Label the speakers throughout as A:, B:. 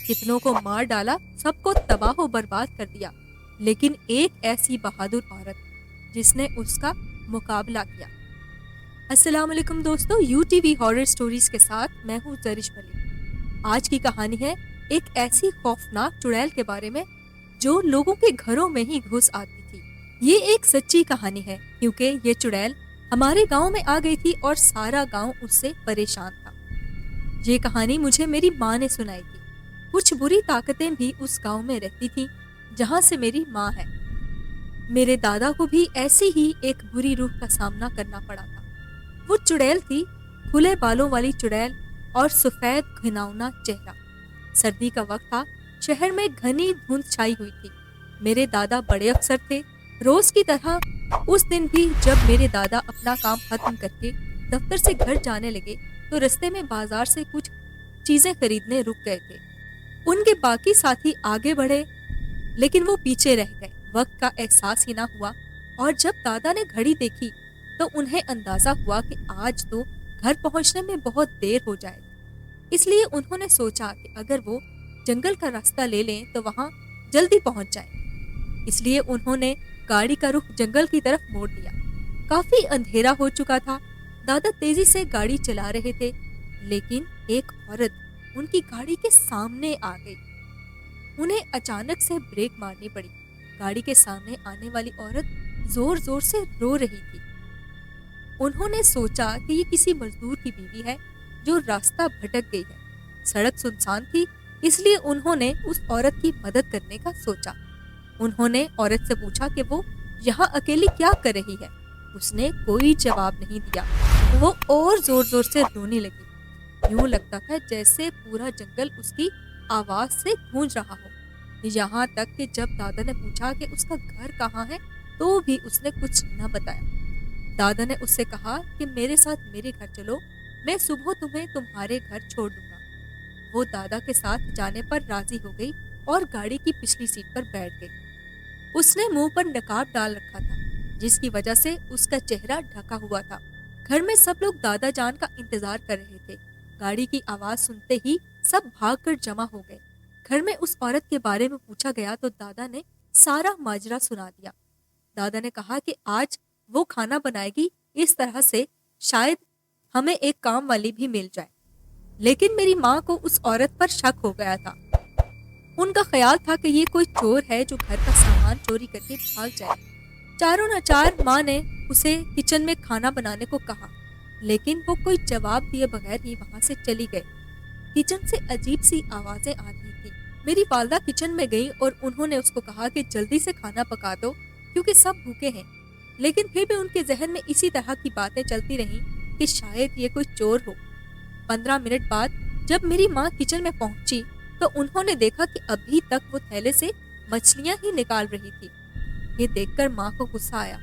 A: कितनों को मार डाला, सबको तबाह व बर्बाद कर दिया, लेकिन एक ऐसी बहादुर औरत जिसने उसका मुकाबला किया। अस्सलाम वालेकुम दोस्तों, यूटीवी हॉरर स्टोरीज के साथ मैं हूँ जरिश मलिक। आज की कहानी है एक ऐसी खौफनाक चुड़ैल के बारे में जो लोगों के घरों में ही घुस आती थी। ये एक सच्ची कहानी है क्योंकि ये चुड़ैल हमारे गांव में आ गई थी और सारा गांव उससे परेशान था। ये कहानी मुझे मेरी माँ ने सुनाई थी। कुछ बुरी ताकतें भी उस गांव में रहती थी जहां से मेरी माँ है। मेरे दादा को भी ऐसी ही एक बुरी रूह का सामना करना पड़ा था। वो चुड़ैल थी, खुले बालों वाली चुड़ैल और सफेद घिनौना चेहरा। सर्दी का वक्त था, शहर में घनी धुंध छाई हुई थी। मेरे दादा बड़े अफसर थे। रोज की तरह उस दिन भी जब मेरे दादा अपना काम खत्म करके दफ्तर से घर जाने लगे तो रास्ते में बाजार से कुछ चीजें खरीदने रुक गए थे। उनके बाकी साथी आगे बढ़े लेकिन वो पीछे रह गए। वक्त का एहसास ही ना हुआ और जब दादा ने घड़ी देखी तो उन्हें अंदाजा हुआ कि आज तो घर पहुंचने में बहुत देर हो जाएगी। इसलिए उन्होंने सोचा कि अगर वो जंगल का रास्ता ले लें तो वहां जल्दी पहुंच जाए। इसलिए उन्होंने गाड़ी का रुख जंगल की तरफ मोड़ दिया। काफी अंधेरा हो चुका था। दादा तेजी से गाड़ी चला रहे थे लेकिन एक औरत उनकी गाड़ी के सामने आ गई। उन्हें अचानक से ब्रेक मारनी पड़ी। गाड़ी के सामने आने वाली औरत जोर जोर से रो रही थी। उन्होंने सोचा कि ये किसी मजदूर की बीवी है जो रास्ता भटक गई है। सड़क सुनसान थी इसलिए उन्होंने उस औरत की मदद करने का सोचा। उन्होंने औरत से पूछा कि वो यहाँ अकेली क्या कर रही है। उसने कोई जवाब नहीं दिया। वो और जोर जोर से रोने लगी। यूं लगता था जैसे पूरा जंगल उसकी आवाज से गूंज रहा हो। यहाँ तक कि जब दादा ने पूछा कि उसका घर कहाँ है तो भी उसने कुछ न बताया। दादा ने उससे कहा कि मेरे साथ मेरे घर चलो, मैं सुबह तुम्हें तुम्हारे घर छोड़ दूंगा। वो दादा के साथ जाने पर राजी हो गई और गाड़ी की पिछली सीट पर बैठ गई। उसने मुंह पर नकाब डाल रखा था जिसकी वजह से उसका चेहरा ढका हुआ था। घर में सब लोग दादा जान का इंतजार कर रहे थे। गाड़ी की आवाज सुनते ही सब भागकर जमा हो गए। घर में उस औरत के बारे में पूछा गया तो दादा ने सारा माजरा सुना दिया। दादा ने कहा कि आज वो खाना बनाएगी, इस तरह से शायद हमें एक काम वाली भी मिल जाए। लेकिन मेरी माँ को उस औरत पर शक हो गया था। उनका ख्याल था कि ये कोई चोर है जो घर का सामान चोरी करके भाग जाए। चारों नाचार माँ ने उसे किचन में खाना बनाने को कहा लेकिन वो कोई जवाब दिए बगैर ही वहां से चली गई। किचन से अजीब सी आवाजें आ रही थी। मेरी वालदा किचन में गई और उन्होंने उसको कहा कि जल्दी से खाना पका दो क्योंकि सब भूखे हैं। लेकिन फिर भी उनके जहन में इसी तरह की बातें चलती रहीं कि शायद ये कोई चोर हो। 15 मिनट बाद जब मेरी माँ किचन में पहुंची तो उन्होंने देखा कि अभी तक वो थैले से मछलियां ही निकाल रही थी। ये देखकर माँ को गुस्सा आया।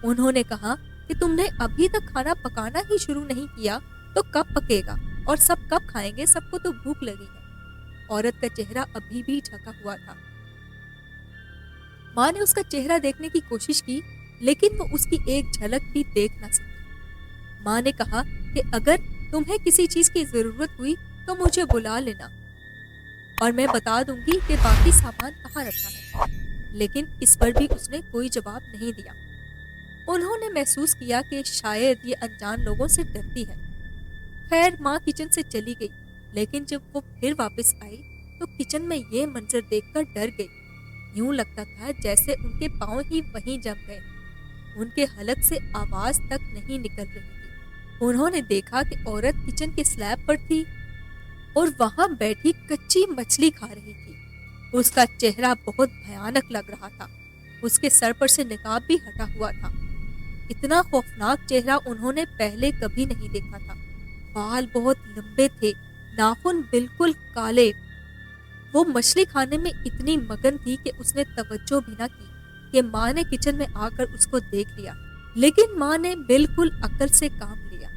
A: उन्होंने कहा कि तुमने अभी तक खाना पकाना ही शुरू नहीं किया तो कब पकेगा और सब कब खाएंगे, सबको तो भूख लगी है। औरत का चेहरा अभी भी ढका हुआ था। माँ ने उसका चेहरा देखने की कोशिश की लेकिन वो उसकी एक झलक भी देख न सकी। माँ ने कहा कि अगर तुम्हें किसी चीज की जरूरत हुई तो मुझे बुला लेना और मैं बता दूंगी कि बाकी सामान कहाँ रखा है। लेकिन इस पर भी उसने कोई जवाब नहीं दिया। उन्होंने महसूस किया कि शायद ये अनजान लोगों से डरती है। खैर, माँ किचन से चली गई लेकिन जब वो फिर वापस आई तो किचन में ये मंजर देखकर डर गई। यूं लगता था जैसे उनके पांव ही वहीं जम गए। उनके हलक से आवाज तक नहीं निकल रही थी। उन्होंने देखा कि औरत किचन के स्लैब पर थी और वहां बैठी कच्ची मछली खा रही थी। उसका चेहरा बहुत भयानक लग रहा था। उसके सर पर से निकाब भी हटा हुआ था। इतना खौफनाक चेहरा उन्होंने पहले कभी नहीं देखा था। बाल बहुत लंबे थे, नाखून बिल्कुल काले। वो मछली खाने में इतनी मगन थी कि उसने तवज्जो भी ना की कि माँ ने किचन में आकर उसको देख लिया। लेकिन माँ ने बिल्कुल अक्ल से काम लिया।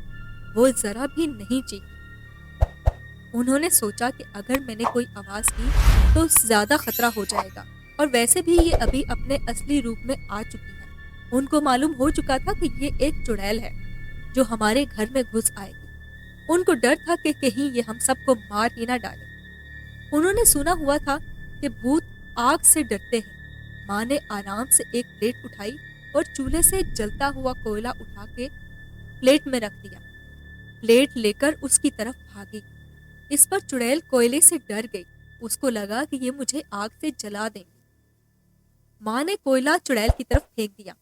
A: वो जरा भी नहीं चीखी। उन्होंने सोचा कि अगर मैंने कोई आवाज की तो ज्यादा खतरा हो जाएगा और वैसे भी ये अभी अपने असली रूप में आ चुकी है। उनको मालूम हो चुका था कि ये एक चुड़ैल है जो हमारे घर में घुस आएगी। उनको डर था कि कहीं ये हम सबको मार ही ना डाले। انہوں نے سنا ہوا تھا کہ بھوت آگ سے ڈرتے ہیں۔ ماں نے آرام سے ایک پلیٹ اٹھائی اور چولہے سے جلتا ہوا کوئلہ اٹھا کے پلیٹ میں رکھ دیا۔ پلیٹ لے کر اس کی طرف بھاگی۔ اس پر چڑیل کوئلے سے ڈر گئی۔ اس کو لگا کہ یہ مجھے آگ سے جلا دیں گے۔ ماں نے کوئلہ چڑیل کی طرف پھینک دیا۔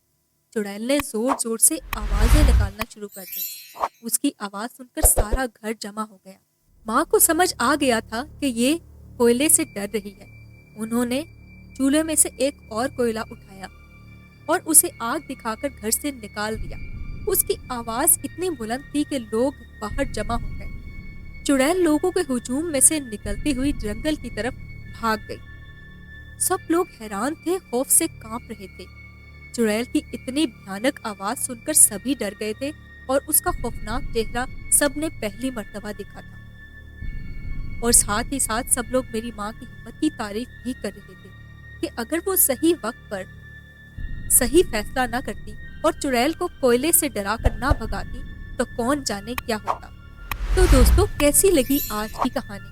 A: چڑیل نے زور زور سے آوازیں نکالنا شروع کر دی۔ اس کی آواز سن کر سارا گھر جمع ہو گیا۔ ماں کو سمجھ آ گیا تھا کہ یہ کوئلے سے ڈر رہی ہے۔ انہوں نے چولہے میں سے ایک اور کوئلہ اٹھایا اور اسے آگ دکھا کر گھر سے نکال دیا۔ اس کی آواز اتنی بلند تھی کہ لوگ باہر جمع ہو گئے۔ چڑیل لوگوں کے ہجوم میں سے نکلتی ہوئی جنگل کی طرف بھاگ گئی۔ سب لوگ حیران تھے، خوف سے کانپ رہے تھے۔ چڑیل کی اتنی بھیانک آواز سن کر سبھی ڈر گئے تھے اور اس کا خوفناک چہرہ سب نے پہلی مرتبہ دیکھا تھا۔ اور ساتھ ہی ساتھ سب لوگ میری ماں کی ہمت کی تعریف بھی کر رہے تھے کہ اگر وہ صحیح وقت پر صحیح فیصلہ نہ کرتی اور چڑیل کو کوئلے سے ڈرا کر نہ بھگاتی تو کون جانے کیا ہوتا۔ تو دوستو، کیسی لگی آج کی کہانی؟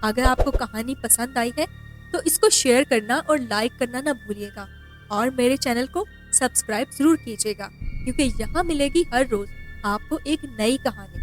A: اگر آپ کو کہانی پسند آئی ہے تو اس کو شیئر کرنا اور لائک کرنا نہ بھولیے گا، اور میرے چینل کو سبسکرائب ضرور کیجیے گا، کیونکہ یہاں ملے گی ہر روز آپ کو ایک نئی کہانی۔